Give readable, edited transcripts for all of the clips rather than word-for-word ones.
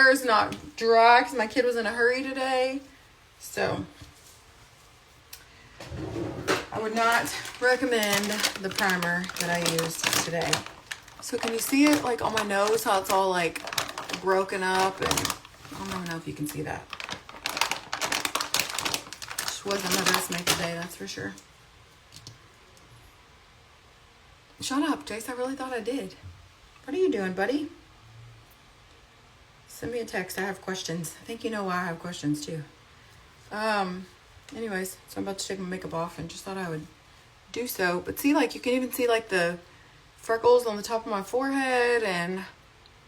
hair is not dry because my kid was in a hurry today. So I would not recommend the primer that I used today. So can you see it like on my nose, how it's all like broken up? And I don't even know if you can see that. This wasn't my best makeup day, that's for sure. Shut up, Jace. I really thought I did. What are you doing, buddy? Send me a text. I have questions. I think you know why I have questions too. Anyways, so I'm about to take my makeup off and just thought I would do so. But see, like, you can even see like the freckles on the top of my forehead, and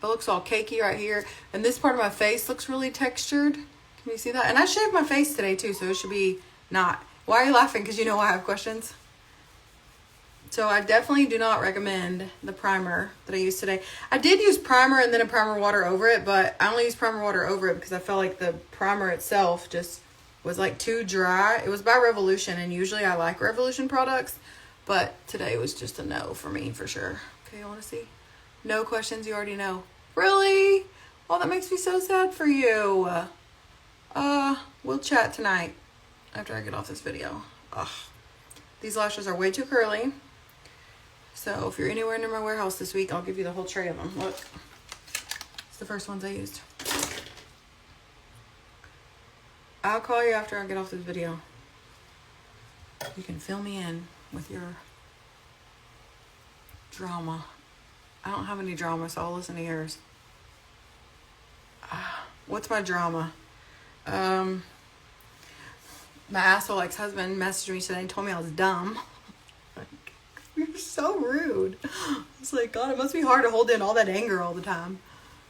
it looks all cakey right here. And this part of my face looks really textured. Can you see that? And I shaved my face today too, so it should be not. Why are you laughing? Because you know I have questions. So I definitely do not recommend the primer that I used today. I did use primer and then a primer water over it, but I only used primer water over it because I felt like the primer itself just was like too dry. It was by Revolution, and usually I like Revolution products, but today was just a no for me for sure. Okay, you want to see? No questions, you already know. Really? Oh, that makes me so sad for you. We'll chat tonight after I get off this video. Ugh. These lashes are way too curly. So if you're anywhere near my warehouse this week, I'll give you the whole tray of them. Look. It's the first ones I used. I'll call you after I get off this video. You can fill me in with your drama. I don't have any drama, so I'll listen to yours. What's my drama? My asshole ex-husband messaged me today and told me I was dumb. You're so rude. It's like, God, it must be hard to hold in all that anger all the time.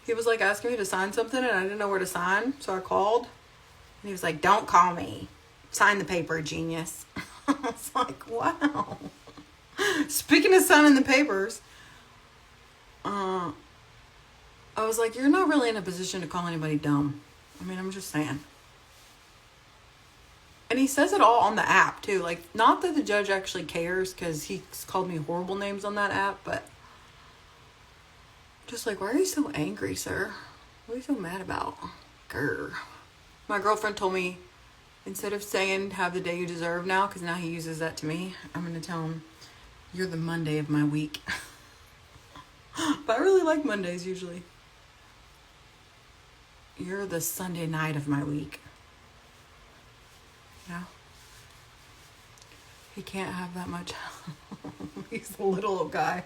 He was like asking me to sign something and I didn't know where to sign, so I called. And he was like, don't call me. Sign the paper, genius. I was like, wow. Speaking of signing the papers, I was like, you're not really in a position to call anybody dumb. I mean, I'm just saying. And he says it all on the app too. Like, not that the judge actually cares, because he's called me horrible names on that app, but just like, why are you so angry, sir? What are you so mad about? Grr. My girlfriend told me, instead of saying have the day you deserve now, because now he uses that to me, I'm going to tell him, you're the Monday of my week. But I really like Mondays usually. You're the Sunday night of my week. Yeah. He can't have that much. He's a little old guy.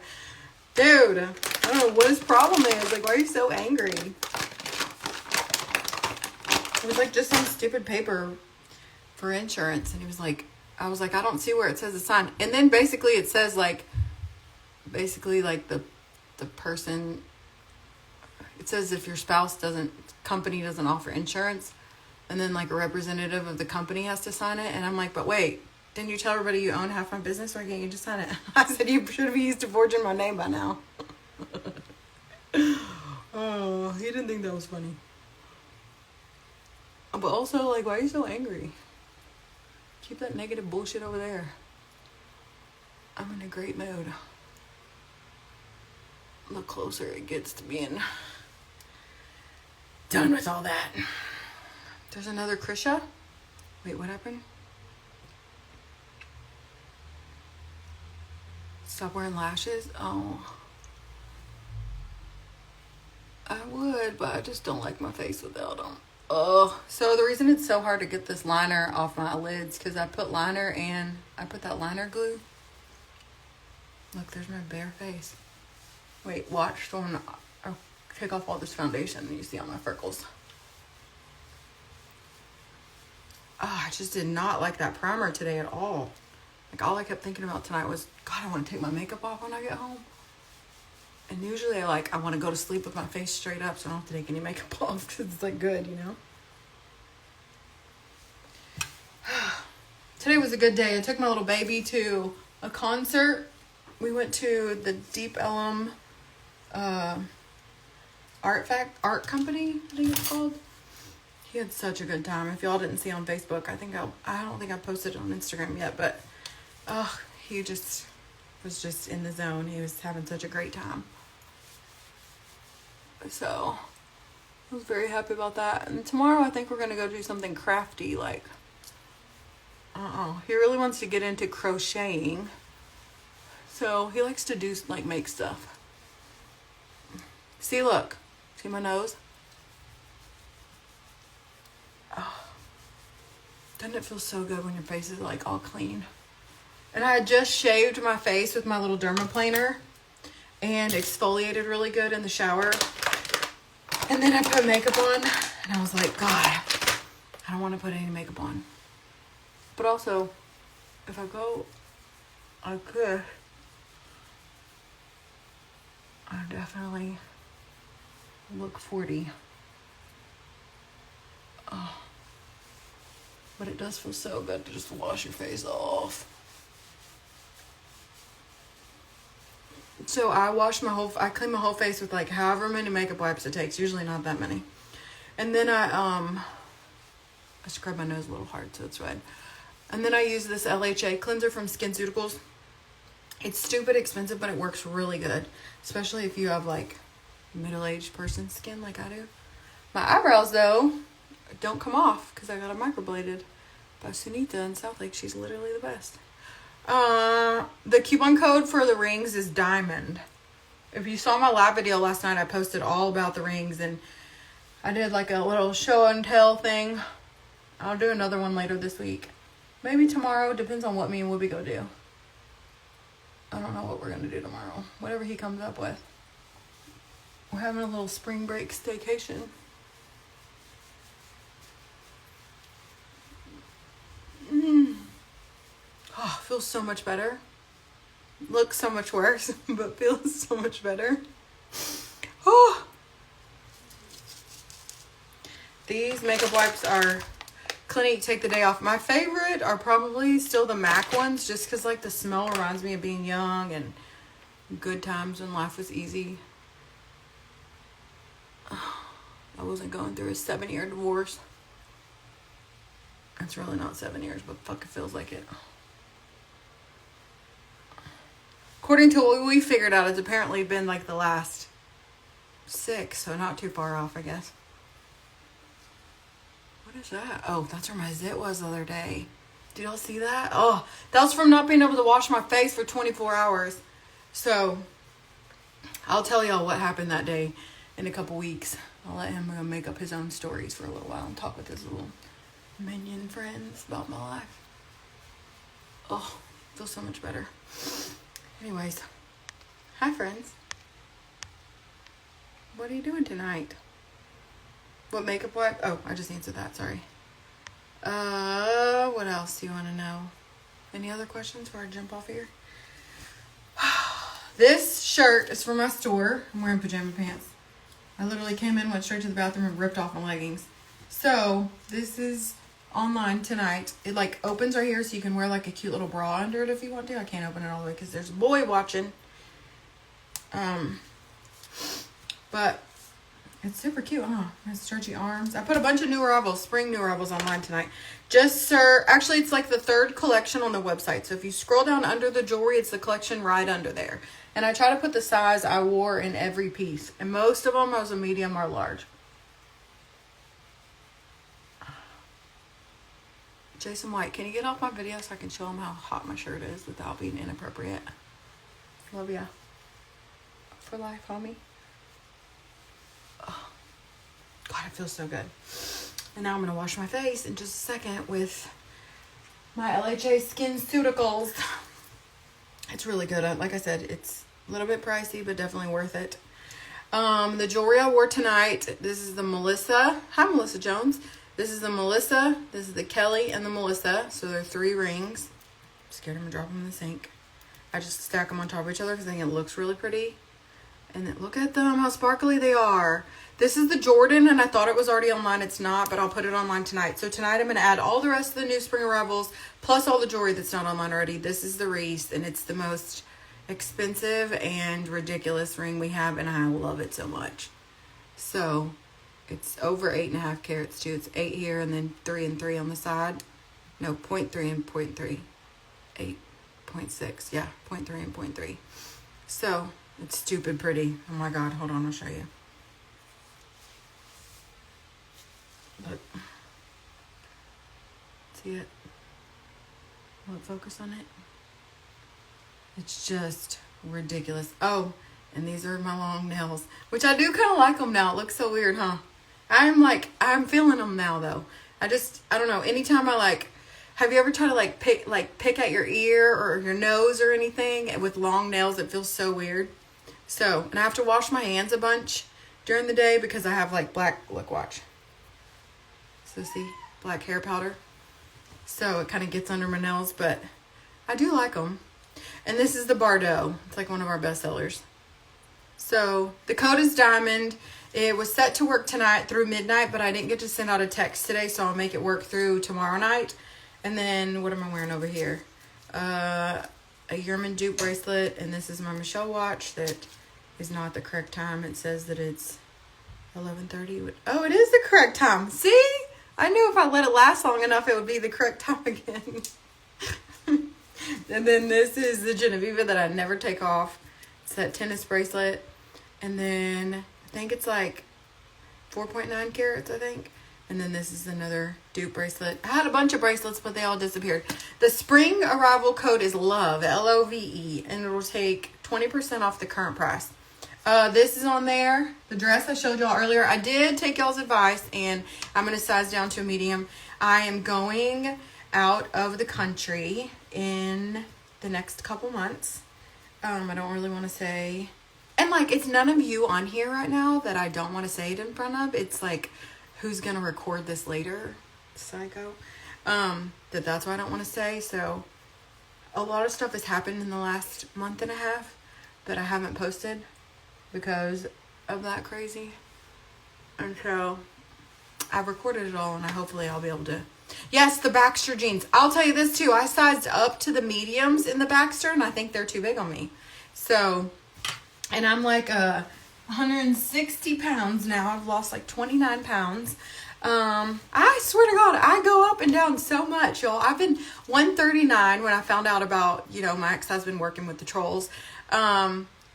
Dude, I don't know what his problem is. Like, why are you so angry? It was like just some stupid paper for insurance. And he was like, I was like, I don't see where it says a sign. And then basically it says like, the person, it says if your company doesn't offer insurance, and then like a representative of the company has to sign it. And I'm like, but wait, didn't you tell everybody you own half my business? Why can't you just sign it? I said, you should have used to forging my name by now. Oh, he didn't think that was funny. But also, like, why are you so angry? Keep that negative bullshit over there. I'm in a great mood. The closer it gets to being done with all that. There's another Krisha. Wait, what happened? Stop wearing lashes? Oh. I would, but I just don't like my face without them. Oh. So the reason it's so hard to get this liner off my lids, because I put that liner glue. Look, there's my bare face. Wait, watch when I take off all this foundation and you see all my freckles. Oh, I just did not like that primer today at all. Like, all I kept thinking about tonight was, God, I want to take my makeup off when I get home. And usually I want to go to sleep with my face straight up so I don't have to take any makeup off, because it's like good, you know? Today was a good day. I took my little baby to a concert. We went to the Deep Ellum art company, I think it's called. He had such a good time. If y'all didn't see on Facebook, I don't think I posted it on Instagram yet, but he just was just in the zone. He was having such a great time. So I was very happy about that. And tomorrow I think we're going to go do something crafty, like, he really wants to get into crocheting. So he likes to do, like, make stuff. See, look. See my nose? Oh. Doesn't it feel so good when your face is, like, all clean? And I had just shaved my face with my little dermaplaner and exfoliated really good in the shower. And then I put makeup on, and I was like, God, I don't want to put any makeup on. But also, if I go like this, I definitely look 40. Oh. But it does feel so good to just wash your face off. So I clean my whole face with like however many makeup wipes it takes. Usually not that many. And then I scrub my nose a little hard so it's red. And then I use this LHA cleanser from SkinCeuticals. It's stupid expensive, but it works really good. Especially if you have like middle-aged person skin like I do. My eyebrows though don't come off because I got them microbladed by Sunita in South Lake. She's literally the best. The coupon code for the rings is Diamond. If you saw my live video last night, I posted all about the rings and I did like a little show and tell thing. I'll do another one later this week. Maybe tomorrow, depends on what me and Whoopi go do. I don't know what we're gonna do tomorrow. Whatever he comes up with. We're having a little spring break staycation. Oh, feels so much better. Looks so much worse, but feels so much better. Oh. These makeup wipes are Clinique Take the Day Off. My favorite are probably still the MAC ones, just because like the smell reminds me of being young and good times when life was easy. I wasn't going through a 7-year divorce. It's really not 7 years, but fuck, it feels like it. According to what we figured out, it's apparently been like the last 6, so not too far off, I guess. What is that? Oh, that's where my zit was the other day. Did y'all see that? Oh, that was from not being able to wash my face for 24 hours. So, I'll tell y'all what happened that day in a couple weeks. I'll let him make up his own stories for a little while and talk with his little minion friends about my life. Oh, feels so much better. Anyways, hi friends. What are you doing tonight? What makeup wipe? Oh, I just answered that, sorry. What else do you want to know? Any other questions before I jump off here? This shirt is from my store. I'm wearing pajama pants. I literally came in, went straight to the bathroom, and ripped off my leggings. So, this is online tonight. It like opens right here so you can wear like a cute little bra under it if you want to. I can't open it all the way because there's a boy watching. But it's super cute, huh? It has stretchy arms. I put a bunch of new arrivals, spring new arrivals online tonight. Actually it's like the 3rd collection on the website. So if you scroll down under the jewelry, it's the collection right under there. And I try to put the size I wore in every piece. And most of them I was a medium or large. Jason White, can you get off my video so I can show him how hot my shirt is without being inappropriate? Love ya. For life, homie. Oh, God, it feels so good. And now I'm going to wash my face in just a second with my LHA SkinCeuticals. It's really good. Like I said, it's a little bit pricey, but definitely worth it. The jewelry I wore tonight, this is the Melissa. Hi, Melissa Jones. This is the Melissa, this is the Kelly, and the Melissa. So they're 3 rings. I'm scared I'm going to drop them in the sink. I just stack them on top of each other because I think it looks really pretty. And then look at them, how sparkly they are. This is the Jordan, and I thought it was already online. It's not, but I'll put it online tonight. So tonight I'm going to add all the rest of the new spring arrivals, plus all the jewelry that's not online already. This is the Reese, and it's the most expensive and ridiculous ring we have, and I love it so much. So it's over 8.5 carats too. It's 8 here and then 3 and 3 on the side. No, 0.3 and 0.3. 8.6. Yeah, 0.3 and 0.3. So it's stupid pretty. Oh my God, hold on, I'll show you. Look. See it? Will it focus on it? It's just ridiculous. Oh, and these are my long nails, which I do kind of like them now. It looks so weird, huh? I'm feeling them now though. I don't know. Anytime have you ever tried to pick at your ear or your nose or anything with long nails? It feels so weird. So, and I have to wash my hands a bunch during the day because I have look, watch. So see, black hair powder. So it kind of gets under my nails, but I do like them. And this is the Bardot. It's like one of our best sellers. So the code is Diamond. It was set to work tonight through midnight, but I didn't get to send out a text today, so I'll make it work through tomorrow night. And then what am I wearing over here? A Yerman dupe bracelet, and this is my Michelle watch that is not the correct time. It says that it's 11:30. Oh, it is the correct time. See? I knew if I let it last long enough, it would be the correct time again. And then this is the Genevieve that I never take off. It's that tennis bracelet. And then I think it's like 4.9 carats, I think. And then this is another dupe bracelet. I had a bunch of bracelets, but they all disappeared. The spring arrival code is LOVE, L-O-V-E, and it will take 20% off the current price. This is on there. The dress I showed y'all earlier. I did take y'all's advice, and I'm going to size down to a medium. I am going out of the country in the next couple months. I don't really want to say. And it's none of you on here right now that I don't want to say it in front of. It's who's going to record this later? Psycho. That's why I don't want to say. So a lot of stuff has happened in the last month and a half that I haven't posted because of that crazy. And so I've recorded it all, and hopefully I'll be able to. Yes, the Baxter jeans. I'll tell you this too. I sized up to the mediums in the Baxter, and I think they're too big on me. So, and I'm 160 pounds now. I've lost 29 pounds. I swear to God, I go up and down so much, y'all. I've been 139 when I found out about, my ex-husband working with the trolls.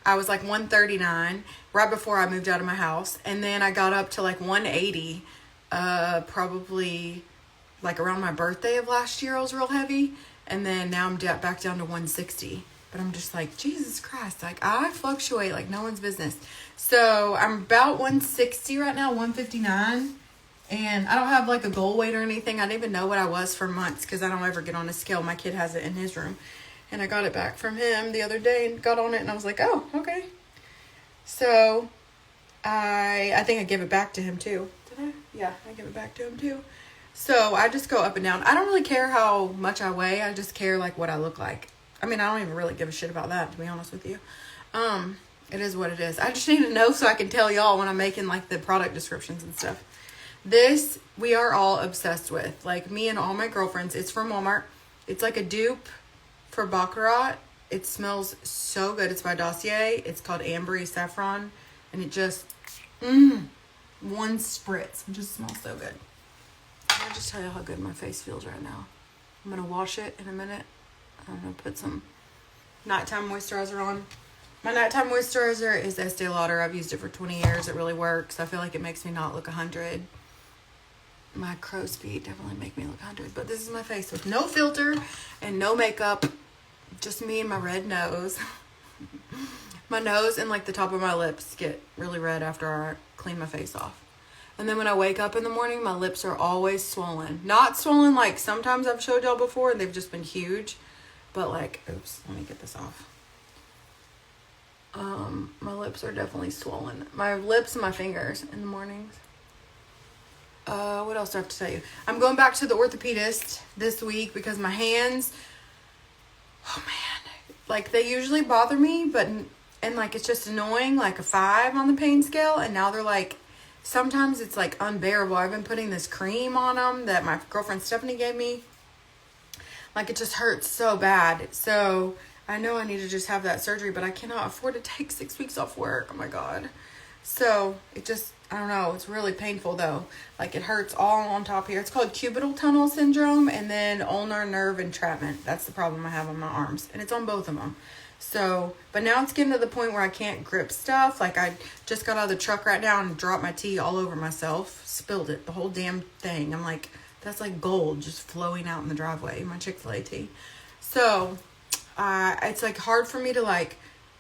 I was 139 right before I moved out of my house. And then I got up to 180, probably around my birthday of last year. I was real heavy. And then now I'm back down to 160. But I'm just Jesus Christ, I fluctuate like no one's business. So I'm about 160 right now, 159. And I don't have a goal weight or anything. I didn't even know what I was for months because I don't ever get on a scale. My kid has it in his room. And I got it back from him the other day and got on it, and I was like, oh, okay. So I think I gave it back to him too. Did I? Yeah, I gave it back to him too. So I just go up and down. I don't really care how much I weigh. I just care what I look like. I mean, I don't even really give a shit about that, to be honest with you. It is what it is. I just need to know so I can tell y'all when I'm making the product descriptions and stuff. This we are all obsessed with. Me and all my girlfriends. It's from Walmart. It's a dupe for Baccarat. It smells so good. It's by Dossier. It's called Ambery Saffron. And it just, one spritz. It just smells so good. I'll just tell you how good my face feels right now. I'm going to wash it in a minute. I'm going to put some nighttime moisturizer on. My nighttime moisturizer is Estee Lauder. I've used it for 20 years. It really works. I feel like it makes me not look 100. My crow's feet definitely make me look 100. But this is my face with no filter and no makeup. Just me and my red nose. My nose and the top of my lips get really red after I clean my face off. And then when I wake up in the morning, my lips are always swollen. Not swollen sometimes I've showed y'all before and they've just been huge. But oops, let me get this off. My lips are definitely swollen. My lips and my fingers in the mornings. What else do I have to tell you? I'm going back to the orthopedist this week because my hands, oh man, they usually bother me, but, and it's just annoying, a 5 on the pain scale. And now they're sometimes it's unbearable. I've been putting this cream on them that my girlfriend Stephanie gave me. It just hurts so bad. So I know I need to just have that surgery, but I cannot afford to take 6 weeks off work. Oh my God. So it just, I don't know. It's really painful though. It hurts all on top here. It's called cubital tunnel syndrome and then ulnar nerve entrapment. That's the problem I have on my arms. And it's on both of them. So, but now it's getting to the point where I can't grip stuff. Like I just got out of the truck right now and dropped my tea all over myself. Spilled it, the whole damn thing. I'm like, that's like gold just flowing out in the driveway, my Chick-fil-A tea. So, it's like hard for me to like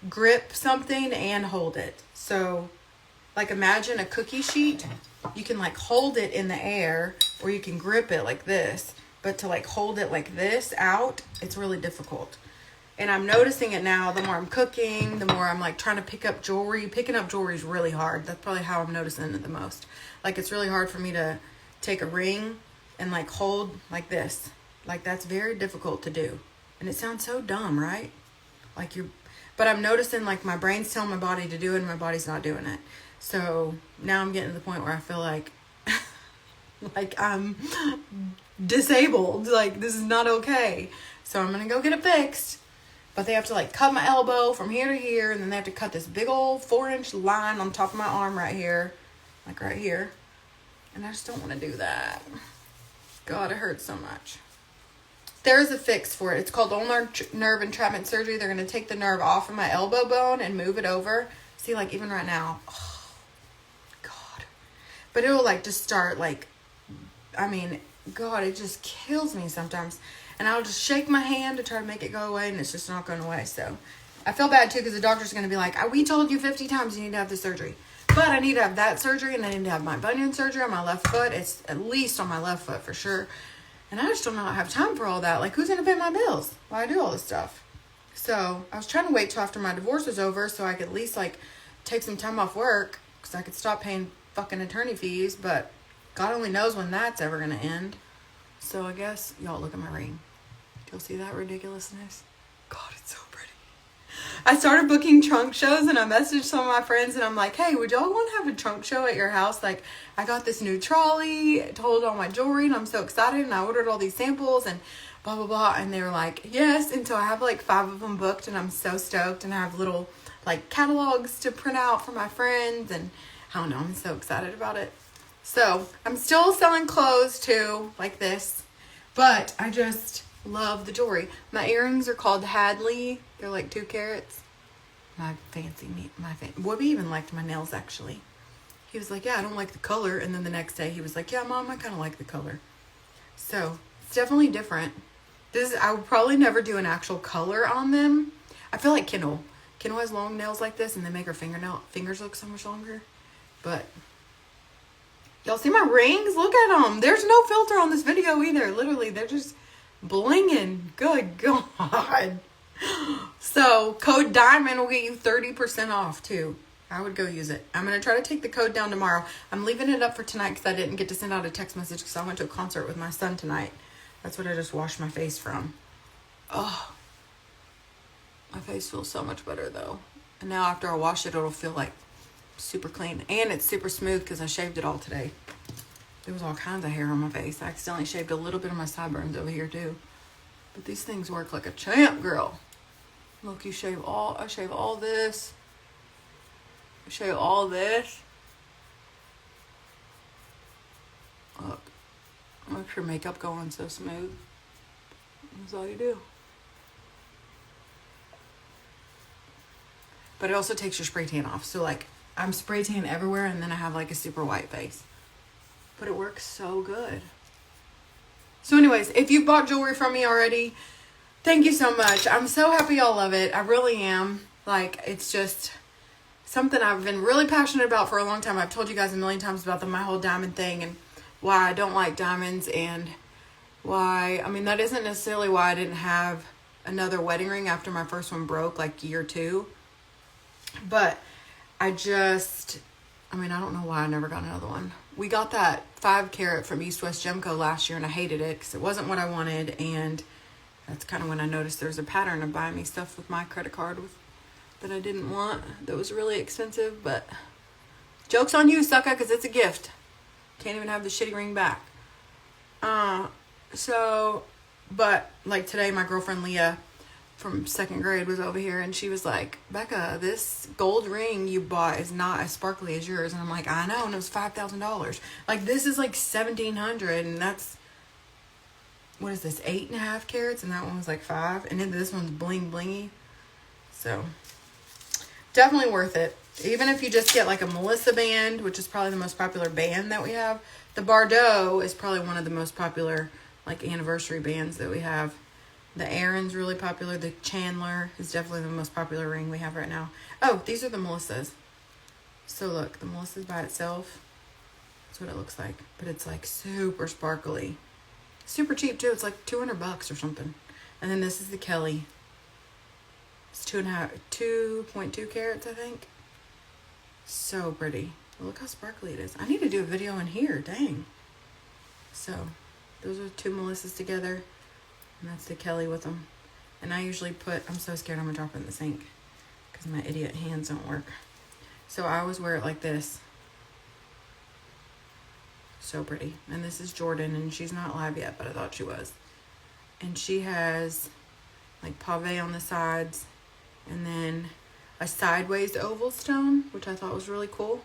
grip something and hold it. So, like imagine a cookie sheet. You can like hold it in the air or you can grip it like this. But to like hold it like this out, it's really difficult. And I'm noticing it now. The more I'm cooking, the more I'm like trying to pick up jewelry. Picking up jewelry is really hard. That's probably how I'm noticing it the most. Like it's really hard for me to take a ring and like hold like this. Like that's very difficult to do. And it sounds so dumb, right? Like but I'm noticing like my brain's telling my body to do it and my body's not doing it. So now I'm getting to the point where I feel like like I'm disabled. Like this is not okay. So I'm gonna go get it fixed. But they have to like cut my elbow from here to here, and then they have to cut this big old 4-inch line on top of my arm right here, like right here. And I just don't want to do that. God, it hurts so much. There's a fix for it. It's called ulnar nerve entrapment surgery. They're going to take the nerve off of my elbow bone and move it over. See, like even right now, oh, God. But it'll like just start like, I mean, God, it just kills me sometimes. And I'll just shake my hand to try to make it go away, and it's just not going away. So I feel bad, too, because the doctor's going to be like, we told you 50 times you need to have this surgery. But I need to have that surgery, and I need to have my bunion surgery on my left foot. It's at least on my left foot for sure. And I just don't have time for all that. Like, who's going to pay my bills while I do all this stuff? So I was trying to wait till after my divorce was over so I could at least, like, take some time off work because I could stop paying fucking attorney fees. But God only knows when that's ever going to end. So I guess, y'all look at my ring. You'll see that ridiculousness. God, it's so pretty. I started booking trunk shows and I messaged some of my friends and I'm like, hey, would y'all want to have a trunk show at your house? Like, I got this new trolley to hold all my jewelry and I'm so excited and I ordered all these samples and blah, blah, blah. And they were like, yes. And so I have like 5 of them booked and I'm so stoked. And I have little like catalogs to print out for my friends and I don't know, I'm so excited about it. So I'm still selling clothes too, like this, but I just love the jewelry. My earrings are called Hadley. They're like 2 carats. Whoopi even liked my nails actually. He was like, yeah, I don't like the color. And then the next day he was like, yeah, Mom, I kind of like the color. So it's definitely different. I would probably never do an actual color on them. I feel like Kendall has long nails like this and they make her fingers look so much longer. But y'all see my rings? Look at them. There's no filter on this video either. Literally, they're just blinging. Good God. So, code DIAMOND will get you 30% off too. I would go use it. I'm going to try to take the code down tomorrow. I'm leaving it up for tonight because I didn't get to send out a text message because I went to a concert with my son tonight. That's what I just washed my face from. Oh, my face feels so much better though. And now after I wash it, it'll feel like super clean. And it's super smooth because I shaved it all today. There was all kinds of hair on my face. I accidentally shaved a little bit of my sideburns over here too. But these things work like a champ, girl. Look, I shave all this. I shave all this. Look. Makes your makeup go on so smooth. That's all you do. But it also takes your spray tan off. So like, I'm spray tan everywhere and then I have like a super white face. But it works so good. So anyways, if you bought jewelry from me already, thank you so much. I'm so happy y'all love it. I really am. Like, it's just something I've been really passionate about for a long time. I've told you guys a million times about my whole diamond thing and why I don't like diamonds and why, I mean, that isn't necessarily why I didn't have another wedding ring after my first one broke like year 2. But I don't know why I never got another one. We got that 5 carat from East West Gemco last year and I hated it because it wasn't what I wanted. And that's kind of when I noticed there's a pattern of buying me stuff with my credit card that I didn't want. That was really expensive, but joke's on you, sucker, because it's a gift. Can't even have the shitty ring back. But like today, my girlfriend Leah from 2nd grade was over here and she was like, Becca, this gold ring you bought is not as sparkly as yours. And I'm like, I know. And it was $5,000. Like, this is like $1,700 and that's, what is this, 8.5 carats? And that one was like 5. And then this one's bling blingy. So definitely worth it. Even if you just get like a Melissa band, which is probably the most popular band that we have. The Bardot is probably one of the most popular like anniversary bands that we have. The Aaron's really popular. The Chandler is definitely the most popular ring we have right now. Oh, these are the Melissas. So look, the Melissa's by itself. That's what it looks like. But it's like super sparkly. Super cheap too. It's like $200 or something. And then this is the Kelly. It's 2.2 carats, I think. So pretty. Look how sparkly it is. I need to do a video in here. Dang. So, those are 2 Melissas together. And that's the Kelly with them. And I usually I'm so scared I'm going to drop it in the sink. Because my idiot hands don't work. So, I always wear it like this. So pretty. And this is Jordan. And she's not live yet, but I thought she was. And she has like pave on the sides. And then a sideways oval stone, which I thought was really cool.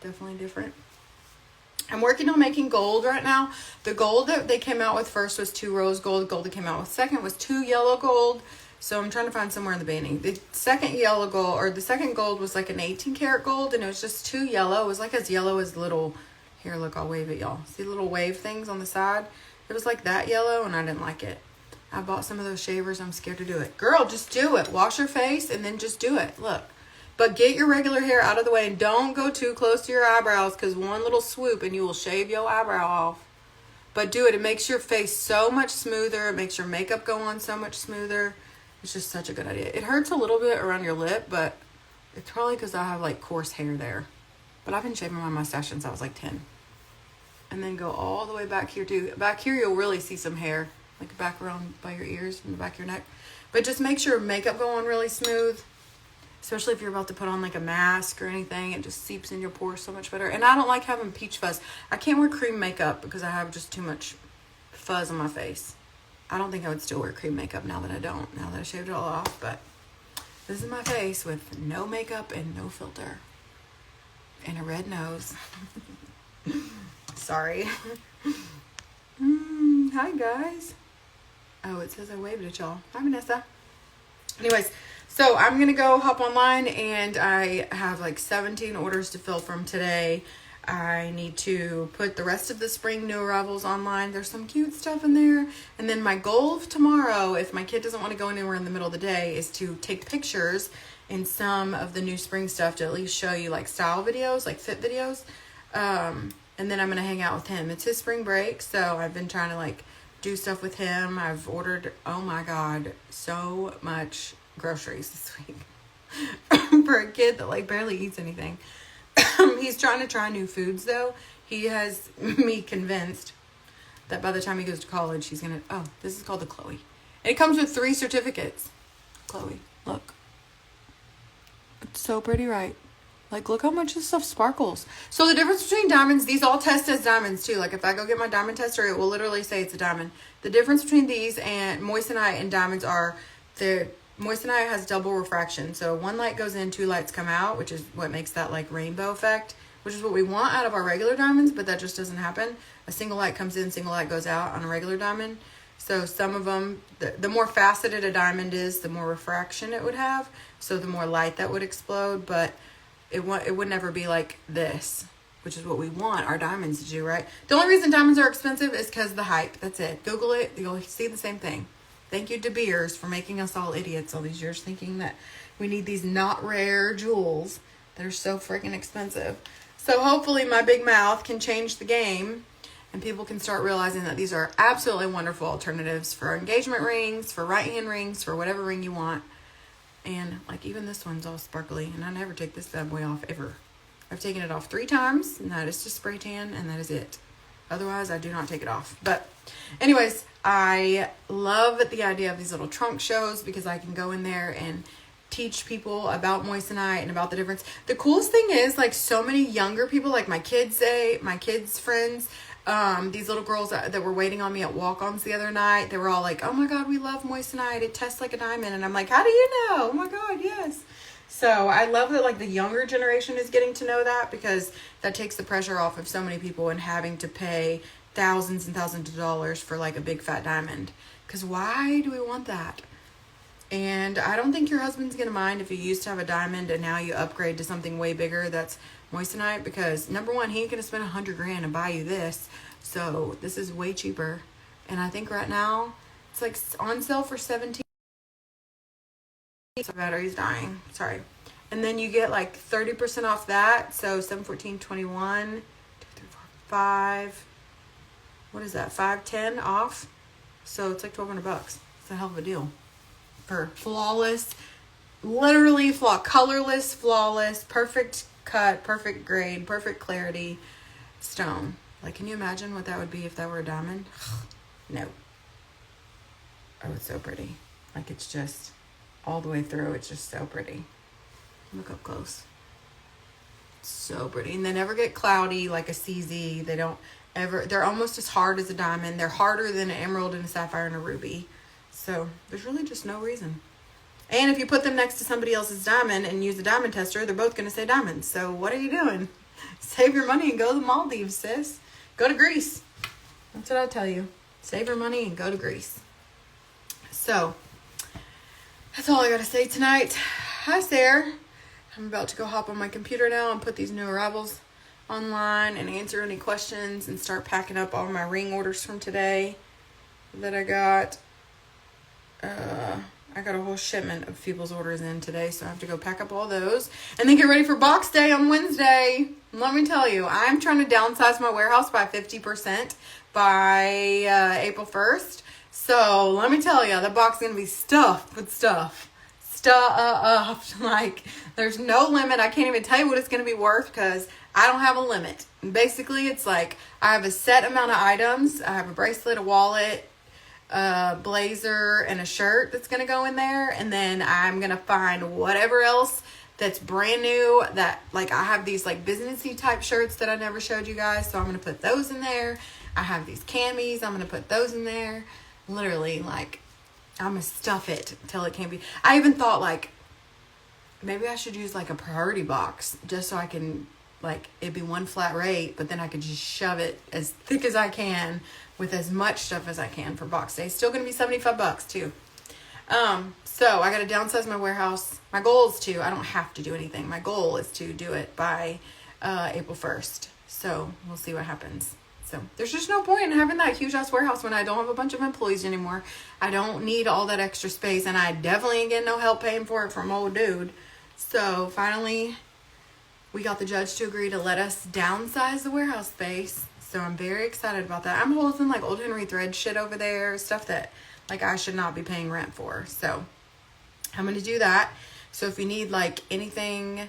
Definitely different. I'm working on making gold right now. The gold that they came out with first was 2 rose gold. The gold they came out with second was 2 yellow gold. So I'm trying to find somewhere in the beginning. The second yellow gold, or the second gold was like an 18 karat gold, and it was just 2 yellow. It was like as yellow as little, here, look, I'll wave it, y'all. See the little wave things on the side? It was like that yellow, and I didn't like it. I bought some of those shavers. I'm scared to do it. Girl, just do it. Wash your face and then just do it. Look. But get your regular hair out of the way and don't go too close to your eyebrows, because one little swoop and you will shave your eyebrow off. But do it. It makes your face so much smoother. It makes your makeup go on so much smoother. It's just such a good idea. It hurts a little bit around your lip, but it's probably because I have like coarse hair there. But I've been shaving my mustache since I was like 10. And then go all the way back here too. Back here you'll really see some hair. Like back around by your ears and the back of your neck. But just make sure makeup go on really smooth. Especially if you're about to put on like a mask or anything. It just seeps in your pores so much better. And I don't like having peach fuzz. I can't wear cream makeup because I have just too much fuzz on my face. I don't think I would still wear cream makeup now that I don't. Now that I shaved it all off. But this is my face with no makeup and no filter. And a red nose. Sorry. Hi guys. Oh, it says I waved at y'all. Hi Vanessa. Anyways, so I'm going to go hop online, and I have like 17 orders to fill from today. I need to put the rest of the spring new arrivals online. There's some cute stuff in there. And then my goal tomorrow, if my kid doesn't want to go anywhere in the middle of the day, is to take pictures in some of the new spring stuff to at least show you like style videos, like fit videos. And then I'm going to hang out with him. It's his spring break, so I've been trying to like do stuff with him. I've ordered, oh my God, so much groceries this week for a kid that like barely eats anything. He's trying to try new foods though. He has me convinced that by the time he goes to college, he's going to, oh, this is called the Chloe. And it comes with 3 certificates. Chloe, look. It's so pretty, right? Like, look how much this stuff sparkles. So the difference between diamonds, these all test as diamonds too. Like if I go get my diamond tester, it will literally say it's a diamond. The difference between these and moissanite and diamonds are the moissanite has double refraction. So 1 light goes in, 2 lights come out, which is what makes that like rainbow effect, which is what we want out of our regular diamonds, but that just doesn't happen. A single light comes in, single light goes out on a regular diamond. So some of them, the more faceted a diamond is, the more refraction it would have. So the more light that would explode, but it would never be like this, which is what we want our diamonds to do, right? The only reason diamonds are expensive is because of the hype. That's it. Google it. You'll see the same thing. Thank you, De Beers, for making us all idiots all these years, thinking that we need these not rare jewels that are so freaking expensive. So hopefully my big mouth can change the game, and people can start realizing that these are absolutely wonderful alternatives for engagement rings, for right hand rings, for whatever ring you want. And like even this one's all sparkly, and I never take this bad boy off ever. I've taken it off 3 times, and that is to spray tan, and that is it. Otherwise, I do not take it off. But anyways, I love the idea of these little trunk shows because I can go in there and teach people about moissanite and about the difference. The coolest thing is like so many younger people, like my kids' friends, these little girls that were waiting on me at walk-ons the other night, they were all like, oh my God, we love moissanite. It tests like a diamond. And I'm like, how do you know? Oh my God, yes. So I love that like the younger generation is getting to know that, because that takes the pressure off of so many people and having to pay thousands and thousands of dollars for like a big fat diamond. Because why do we want that? And I don't think your husband's going to mind if you used to have a diamond and now you upgrade to something way bigger that's moissanite, because number one, he ain't going to spend $100,000 and buy you this. So this is way cheaper. And I think right now it's like on sale for 17. So battery's dying. Sorry. And then you get like 30% off that. So 7, 14, 21, 2, 3, 4, 5. What is that? 5, 10 off. So it's like $1,200. It's a hell of a deal for flawless, literally colorless, flawless, perfect cut, perfect grade, perfect clarity stone. Like, can you imagine what that would be if that were a diamond? No. Oh, it's so pretty. Like, it's just all the way through. It's just so pretty. Look up close. So pretty. And they never get cloudy like a CZ. They don't ever, they're almost as hard as a diamond. They're harder than an emerald and a sapphire and a ruby. So there's really just no reason. And if you put them next to somebody else's diamond and use a diamond tester, they're both going to say diamonds. So what are you doing? Save your money and go to the Maldives, sis. Go to Greece. That's what I tell you. Save your money and go to Greece. So that's all I got to say tonight. Hi, Sarah. I'm about to go hop on my computer now and put these new arrivals online and answer any questions and start packing up all my ring orders from today that I got. I got a whole shipment of people's orders in today, so I have to go pack up all those and then get ready for Box Day on Wednesday. Let me tell you, I'm trying to downsize my warehouse by 50% by April 1st. So let me tell you, the box is going to be stuffed with stuff. Stuffed. Like, there's no limit. I can't even tell you what it's going to be worth because I don't have a limit. Basically, it's like I have a set amount of items. I have a bracelet, a wallet, a blazer, and a shirt that's going to go in there. And then I'm going to find whatever else that's brand new that, like, I have these like businessy type shirts that I never showed you guys. So I'm going to put those in there. I have these camis. I'm going to put those in there. Literally, like, I'm going to stuff it till it can't be. I even thought, like, maybe I should use, like, a priority box just so I can, like, it'd be one flat rate, but then I could just shove it as thick as I can with as much stuff as I can for Box Day. Still going to be $75 too. So I got to downsize my warehouse. My goal is to, I don't have to do anything. My goal is to do it by April 1st. So we'll see what happens. So there's just no point in having that huge ass warehouse when I don't have a bunch of employees anymore. I don't need all that extra space, and I definitely ain't getting no help paying for it from old dude. So finally, we got the judge to agree to let us downsize the warehouse space. So I'm very excited about that. I'm holding like old Henry thread shit over there, stuff that like I should not be paying rent for. So I'm going to do that. So if you need like anything,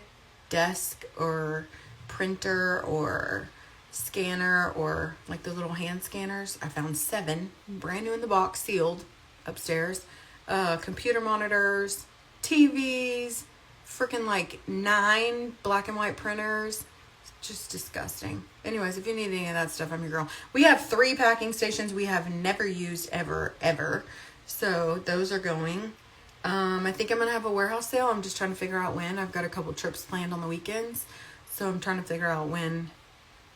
desk or printer or scanner or like the little hand scanners, I found 7 brand new in the box, sealed, upstairs. Computer monitors, TVs, freaking like 9 black and white printers. Just disgusting. Anyways, if you need any of that stuff, I'm your girl. We have 3 packing stations we have never used ever. So those are going. I think I'm gonna have a warehouse sale. I'm just trying to figure out when. I've got a couple trips planned on the weekends, so I'm trying to figure out when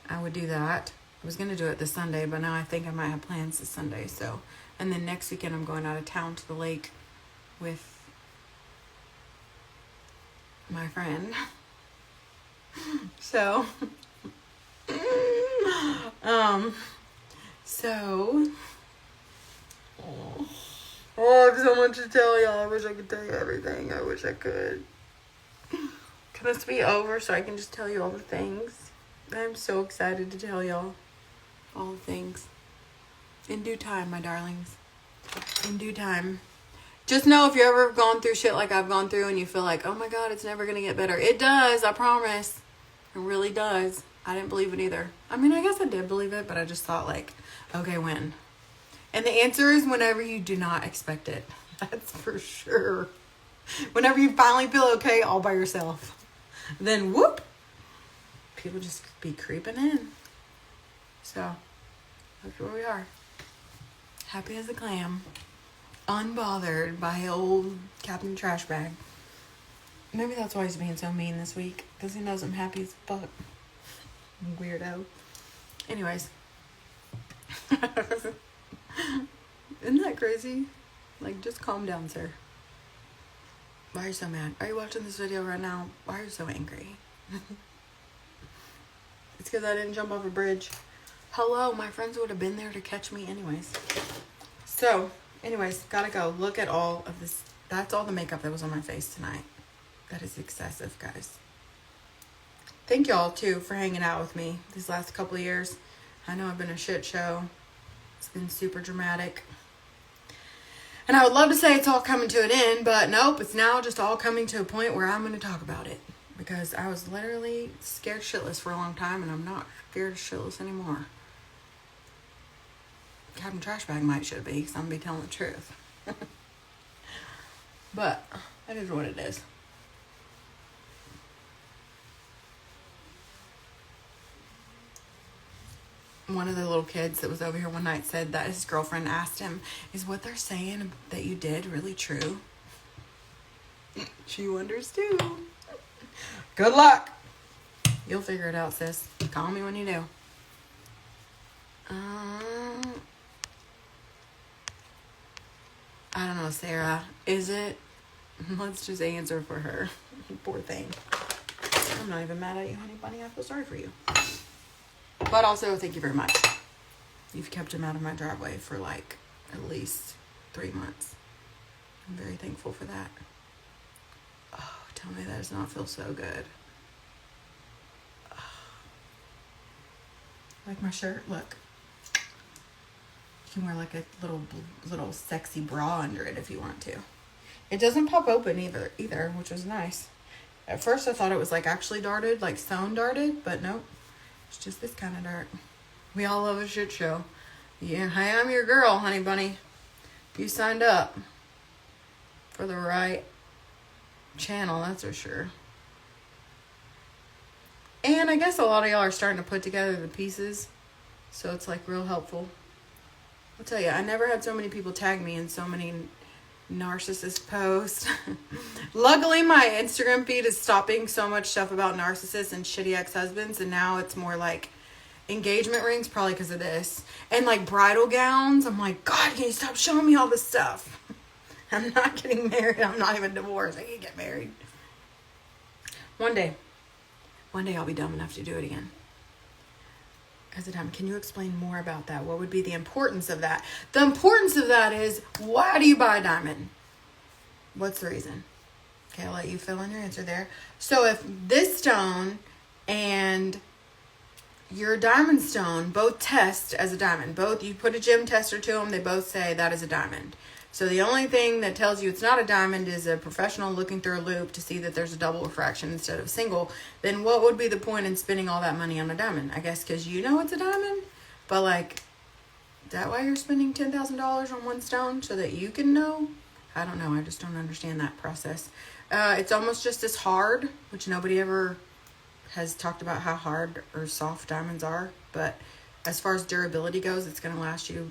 I would do that. I was gonna do it this Sunday, but now I think I might have plans this Sunday. So, and then next weekend I'm going out of town to the lake with my friend. So, I have so much to tell y'all. I wish I could tell you everything. I wish I could. Can this be over so I can just tell you all the things? I'm so excited to tell y'all all the things. In due time, my darlings. In due time. Just know if you've ever gone through shit like I've gone through and you feel like, oh my God, it's never going to get better. It does, I promise. It really does. I didn't believe it either. I mean, I guess I did believe it, but I just thought like, okay, when? And the answer is whenever you do not expect it. That's for sure. Whenever you finally feel okay all by yourself. Then whoop, people just be creeping in. So that's where we are. Happy as a clam. Unbothered by old Captain Trash Bag. Maybe that's why he's being so mean this week. Because he knows I'm happy as fuck. Weirdo. Anyways. Isn't that crazy? Like, just calm down, sir. Why are you so mad? Are you watching this video right now? Why are you so angry? It's because I didn't jump off a bridge. Hello, my friends would have been there to catch me anyways. So, anyways, gotta go. Look at all of this. That's all the makeup that was on my face tonight. That is excessive, guys. Thank y'all, too, for hanging out with me these last couple of years. I know I've been a shit show. It's been super dramatic. And I would love to say it's all coming to an end, but nope, it's now just all coming to a point where I'm going to talk about it. Because I was literally scared shitless for a long time, and I'm not scared shitless anymore. Captain Trash Bag might should be, because I'm going to be telling the truth. But that is what it is. One of the little kids that was over here one night said that his girlfriend asked him, is what they're saying that you did really true? She wonders too. Good luck. You'll figure it out, sis. Call me when you do. I don't know, Sarah. Is it? Let's just answer for her. Poor thing. I'm not even mad at you, honey bunny. I feel sorry for you. But also, thank you very much. You've kept him out of my driveway for like at least 3 months. I'm very thankful for that. Oh, tell me that does not feel so good. Oh. Like my shirt? Look. You can wear like a little sexy bra under it if you want to. It doesn't pop open either, which is nice. At first I thought it was like actually darted, like sewn darted, but nope. It's just this kind of dart. We all love a shit show. Yeah, hey, I'm your girl, honey bunny. You signed up for the right channel, that's for sure. And I guess a lot of y'all are starting to put together the pieces, so it's like real helpful. I'll tell you, I never had so many people tag me in so many narcissist posts. Luckily, my Instagram feed is stopping so much stuff about narcissists and shitty ex-husbands, and now it's more like engagement rings, probably because of this, and like bridal gowns. I'm like, God, can you stop showing me all this stuff? I'm not getting married. I'm not even divorced. I can't get married. One day I'll be dumb enough to do it again. As a time, can you explain more about that? What would be the importance of that? The importance of that is, why do you buy a diamond? What's the reason? Okay, I'll let you fill in your answer there. So if this stone and your diamond stone both test as a diamond, both, you put a gem tester to them, they both say that is a diamond. So the only thing that tells you it's not a diamond is a professional looking through a loop to see that there's a double refraction instead of a single. Then what would be the point in spending all that money on a diamond? I guess because you know it's a diamond. But like, is that why you're spending $10,000 on one stone? So that you can know? I don't know. I just don't understand that process. It's almost just as hard, which nobody ever has talked about how hard or soft diamonds are. But as far as durability goes, it's going to last you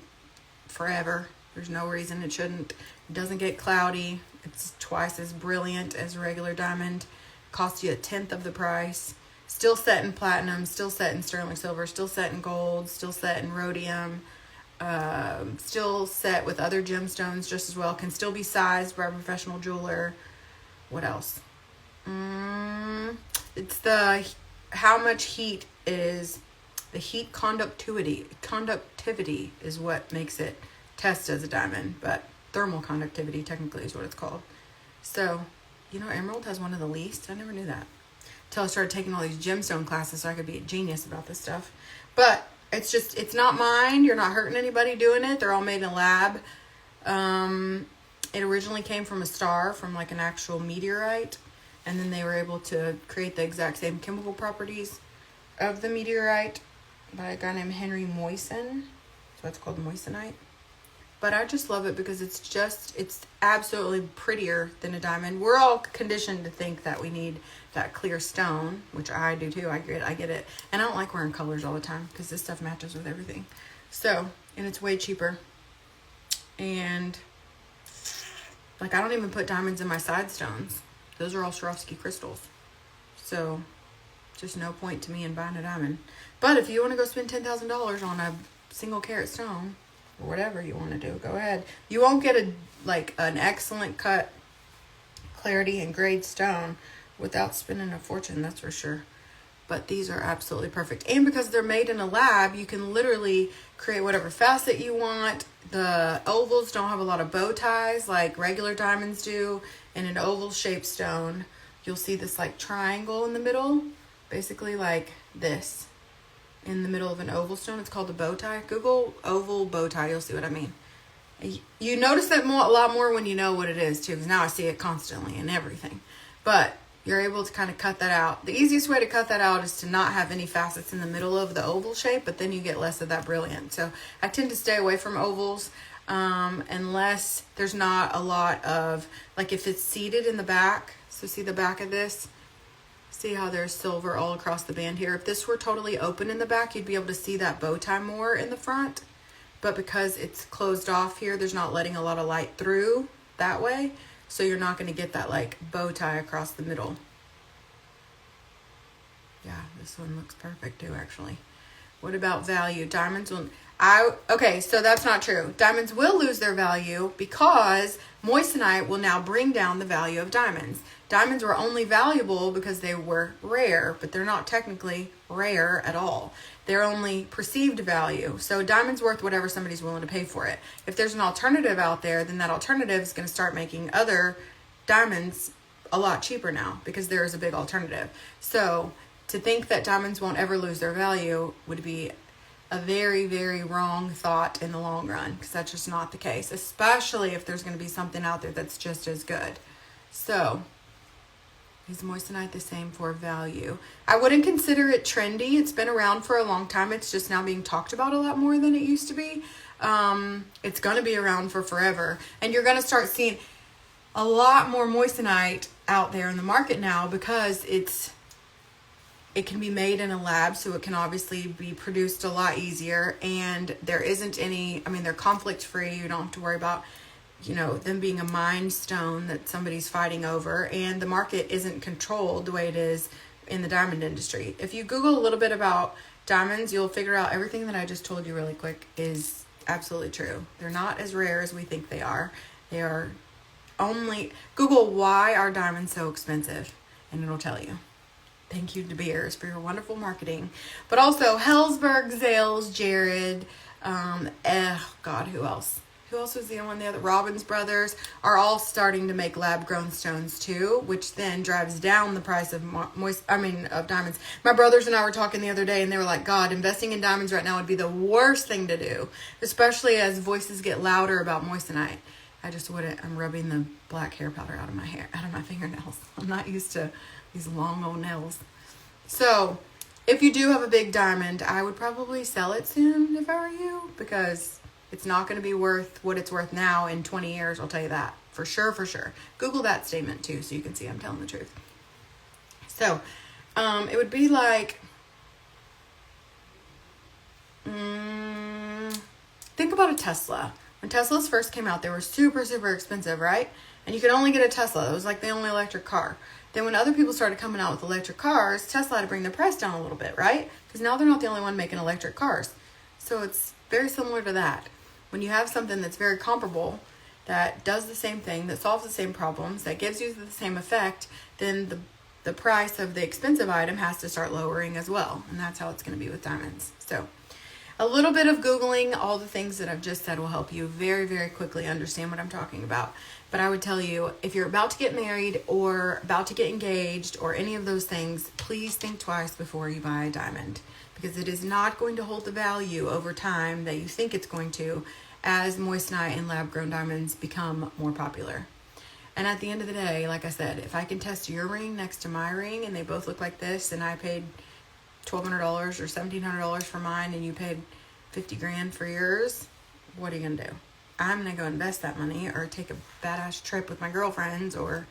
forever. There's no reason it shouldn't. It doesn't get cloudy. It's twice as brilliant as a regular diamond. Costs you 1/10 of the price. Still set in platinum, still set in sterling silver, still set in gold, still set in rhodium, still set with other gemstones just as well. Can still be sized by a professional jeweler. What else? It's the how much heat is the heat conductivity. Conductivity is what makes it test as a diamond, but thermal conductivity technically is what it's called. So, you know, emerald has one of the least. I never knew that until I started taking all these gemstone classes so I could be a genius about this stuff. But it's just, it's not mine. You're not hurting anybody doing it. They're all made in a lab. It originally came from a star, from like an actual meteorite, and then they were able to create the exact same chemical properties of the meteorite by a guy named Henry Moissan. So it's called moissanite. But I just love it because it's absolutely prettier than a diamond. We're all conditioned to think that we need that clear stone, which I do too. I get it. And I don't like wearing colors all the time because this stuff matches with everything. So, and it's way cheaper. And like, I don't even put diamonds in my side stones. Those are all Swarovski crystals. So, just no point to me in buying a diamond. But if you want to go spend $10,000 on a single carat stone, or whatever you want to do, go ahead. You won't get an excellent cut clarity and grade stone without spending a fortune, that's for sure. But these are absolutely perfect. And because they're made in a lab, you can literally create whatever facet you want. The ovals don't have a lot of bow ties like regular diamonds do. In an oval shaped stone, you'll see this like triangle in the middle, basically like this in the middle of an oval stone. It's called a bow tie. Google oval bow tie, you'll see what I mean. You notice that a lot more when you know what it is too, because now I see it constantly in everything. But you're able to kind of cut that out. The easiest way to cut that out is to not have any facets in the middle of the oval shape, but then you get less of that brilliance. So I tend to stay away from ovals unless there's not a lot of, like if it's seated in the back. So see the back of this? See how there's silver all across the band here? If this were totally open in the back, you'd be able to see that bow tie more in the front. But because it's closed off here, there's not letting a lot of light through that way. So you're not going to get that like bow tie across the middle. Yeah, this one looks perfect too, actually. What about value? Diamonds will... Okay, so that's not true. Diamonds will lose their value because moissanite will now bring down the value of diamonds. Diamonds were only valuable because they were rare, but they're not technically rare at all. They're only perceived value. So diamond's worth whatever somebody's willing to pay for it. If there's an alternative out there, then that alternative is going to start making other diamonds a lot cheaper now because there is a big alternative. So to think that diamonds won't ever lose their value would be a very, very wrong thought in the long run, because that's just not the case, especially if there's going to be something out there that's just as good. So is moissanite the same for value? I wouldn't consider it trendy. It's been around for a long time. It's just now being talked about a lot more than it used to be. It's going to be around for forever. And you're going to start seeing a lot more moissanite out there in the market now because it can be made in a lab, so it can obviously be produced a lot easier. And there isn't any, they're conflict free. You don't have to worry about them being a mine stone that somebody's fighting over, and the market isn't controlled the way it is in the diamond industry. If you Google a little bit about diamonds, you'll figure out everything that I just told you really quick is absolutely true. They're not as rare as we think they are. They are only... Google why are diamonds so expensive, and it'll tell you. Thank you, De Beers, for your wonderful marketing. But also Helzberg, Zales, Jared, who else? Who else was the one? The other Robbins Brothers are all starting to make lab-grown stones too, which then drives down the price of of diamonds. My brothers and I were talking the other day, and they were like, "God, investing in diamonds right now would be the worst thing to do, especially as voices get louder about moissanite." I just wouldn't. I'm rubbing the black hair powder out of my fingernails. I'm not used to these long old nails. So, if you do have a big diamond, I would probably sell it soon if I were you, because it's not going to be worth what it's worth now in 20 years, I'll tell you that. For sure, for sure. Google that statement too so you can see I'm telling the truth. So, it would be like... think about a Tesla. When Teslas first came out, they were super, super expensive, right? And you could only get a Tesla. It was like the only electric car. Then when other people started coming out with electric cars, Tesla had to bring the price down a little bit, right? Because now they're not the only one making electric cars. So it's very similar to that. When you have something that's very comparable, that does the same thing, that solves the same problems, that gives you the same effect, then the price of the expensive item has to start lowering as well. And that's how it's going to be with diamonds. So a little bit of Googling all the things that I've just said will help you very, very quickly understand what I'm talking about. But I would tell you, if you're about to get married or about to get engaged or any of those things, please think twice before you buy a diamond, because it is not going to hold the value over time that you think it's going to as moissanite and lab-grown diamonds become more popular. And at the end of the day, like I said, if I can test your ring next to my ring and they both look like this, and I paid $1,200 or $1,700 for mine and you paid $50,000 for yours, what are you gonna do? I'm gonna go invest that money or take a badass trip with my girlfriends or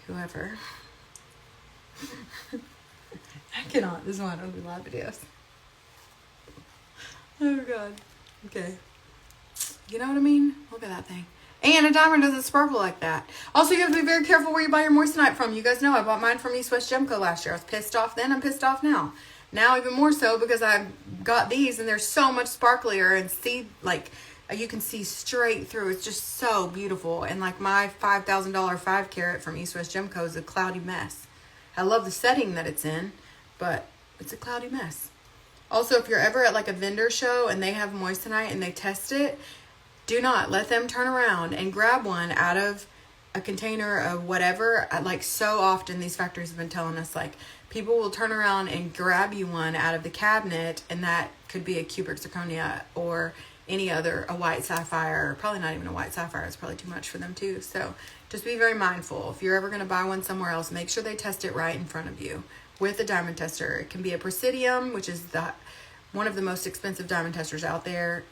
whoever. I cannot. This is why I don't do live videos. Oh God. Okay. You know what I mean? Look at that thing. And a diamond doesn't sparkle like that. Also, you have to be very careful where you buy your moissanite from. You guys know I bought mine from East West Gemco last year. I was pissed off then. I'm pissed off now. Now even more so because I've got these and they're so much sparklier and see, like, you can see straight through. It's just so beautiful. And like my $5,000 5 carat from East West Gemco is a cloudy mess. I love the setting that it's in, but it's a cloudy mess. Also, if you're ever at like a vendor show and they have moissanite and they test it, do not let them turn around and grab one out of a container of whatever. Like so often these factories have been telling us, like, people will turn around and grab you one out of the cabinet, and that could be a cubic zirconia or any other, a white sapphire, probably not even a white sapphire. It's probably too much for them too. So just be very mindful. If you're ever going to buy one somewhere else, make sure they test it right in front of you with a diamond tester. It can be a Presidium, which is one of the most expensive diamond testers out there.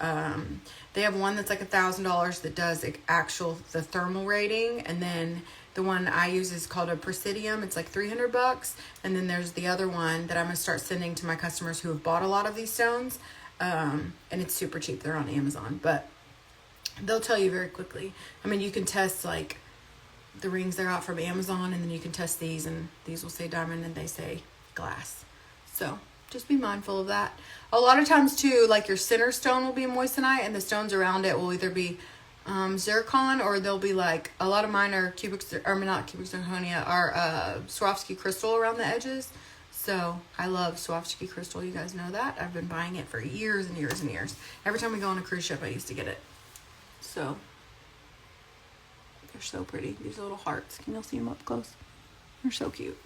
They have one that's like $1,000 that does the thermal rating, and then the one I use is called a Presidium. It's like $300, and then there's the other one that I'm gonna start sending to my customers who have bought a lot of these stones, and it's super cheap. They're on Amazon, but they'll tell you very quickly. I mean, you can test like the rings they're out from Amazon, and then you can test these, and these will say diamond and they say glass. So just be mindful of that. A lot of times too, like your center stone will be moissanite, and the stones around it will either be zircon, or they'll be like, a lot of mine are not cubic zirconia, are Swarovski crystal around the edges. So I love Swarovski crystal. You guys know that. I've been buying it for years and years and years. Every time we go on a cruise ship, I used to get it. So they're so pretty. These little hearts. Can y'all see them up close? They're so cute.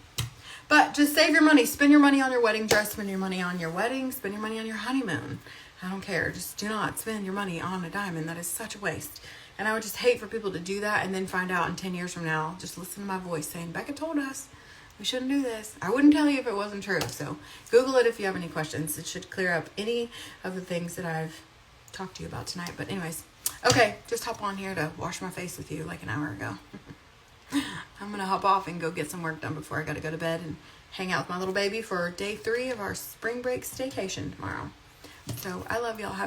But just save your money. Spend your money on your wedding dress. Spend your money on your wedding. Spend your money on your honeymoon. I don't care. Just do not spend your money on a diamond. That is such a waste. And I would just hate for people to do that and then find out in 10 years from now, just listen to my voice saying, Becca told us we shouldn't do this. I wouldn't tell you if it wasn't true. So Google it if you have any questions. It should clear up any of the things that I've talked to you about tonight. But anyways, okay, just hop on here to wash my face with you like an hour ago. I'm going to hop off and go get some work done before I got to go to bed and hang out with my little baby for day 3 of our spring break staycation tomorrow. So I love y'all. Have